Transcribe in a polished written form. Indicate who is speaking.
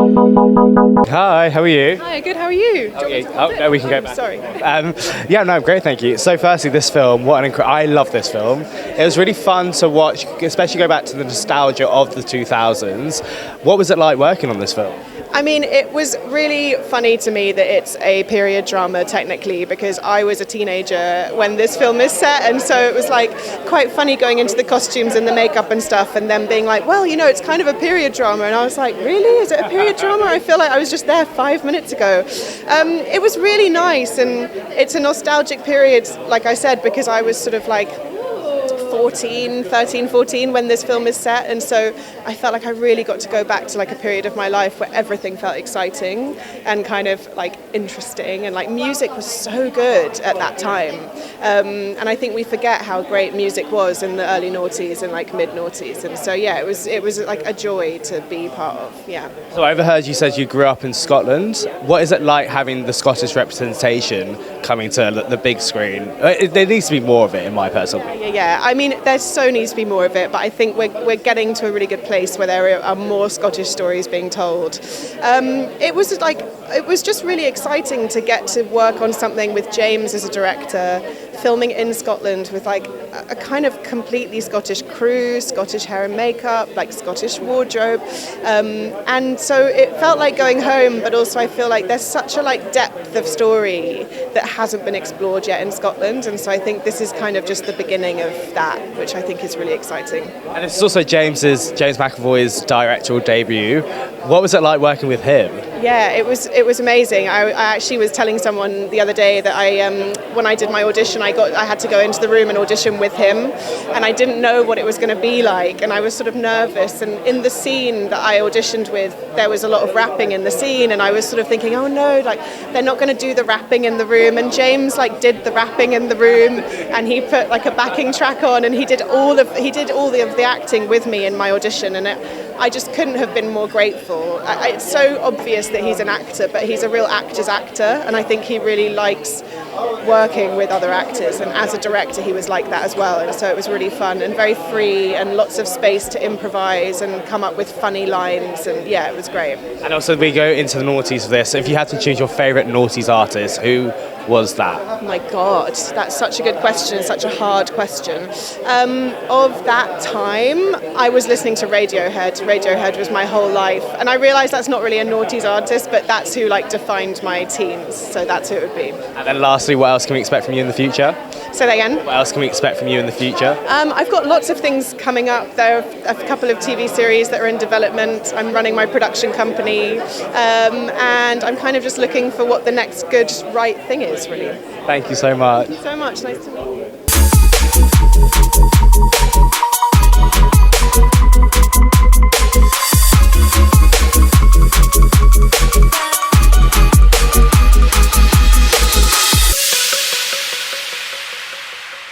Speaker 1: Hi, how are you?
Speaker 2: Hi, good, how are you?
Speaker 1: No, we can go back.
Speaker 2: Sorry.
Speaker 1: Yeah, no, great, thank you. So firstly, this film, I love this film. It was really fun to watch, especially go back to the nostalgia of the 2000s. What was it like working on this film?
Speaker 2: I mean, it was really funny to me that it's a period drama technically, because I was a teenager when this film is set, and so it was like quite funny going into the costumes and the makeup and stuff, and then being like, well, you know, it's kind of a period drama, and I was like, really? Is it a period drama? I feel like I was just there 5 minutes ago. It was really nice, and it's a nostalgic period, like I said, because I was sort of like 13, 14 when this film is set, and so I felt like I really got to go back to like a period of my life where everything felt exciting and kind of like interesting, and like music was so good at that time, and I think we forget how great music was in the early noughties and like mid noughties, and so yeah, it was like a joy to be part of. Yeah.
Speaker 1: So I overheard you said you grew up in Scotland. What is it like having the Scottish representation coming to the big screen? There needs to be more of it, in my personal opinion.
Speaker 2: Yeah. I mean, there so needs to be more of it, but I think we're getting to a really good place where there are more Scottish stories being told. It was just really exciting to get to work on something with James as a director, filming in Scotland with like a kind of completely Scottish crew, Scottish hair and makeup, like Scottish wardrobe, and so it felt like going home, but also I feel like there's such a like depth of story that hasn't been explored yet in Scotland, and so I think this is kind of just the beginning of that, which I think is really exciting.
Speaker 1: And it's also James McAvoy's directorial debut. What was it like working with him?
Speaker 2: Yeah, it was amazing. I actually was telling someone the other day that when I did my audition, I had to go into the room and audition with him, and I didn't know what it was going to be like, and I was sort of nervous. And in the scene that I auditioned with, there was a lot of rapping in the scene, and I was sort of thinking, oh no, like they're not going to do the rapping in the room. And James like did the rapping in the room, and he put like a backing track on, and he did all of the acting with me in my audition, and I just couldn't have been more grateful. It's so obvious that he's an actor, but he's a real actor's actor, and I think he really likes working with other actors, and as a director he was like that as well, and so it was really fun and very free and lots of space to improvise and come up with funny lines, and yeah, it was great.
Speaker 1: And also we go into the noughties of this. If you had to choose your favourite noughties artist, who was that?
Speaker 2: Oh my God, that's such a good question, such a hard question. Of that time, I was listening to Radiohead. Radiohead was my whole life, and I realised that's not really a noughties artist, but that's who like defined my teens, so that's who it would be.
Speaker 1: And then lastly, what else can we expect from you in the future?
Speaker 2: Say that again?
Speaker 1: What else can we expect from you in the future?
Speaker 2: I've got lots of things coming up. There are a couple of TV series that are in development. I'm running my production company, and I'm kind of just looking for what the next good, right thing is, really.
Speaker 1: Thank you so much.
Speaker 2: Thank you so much. Nice to meet you.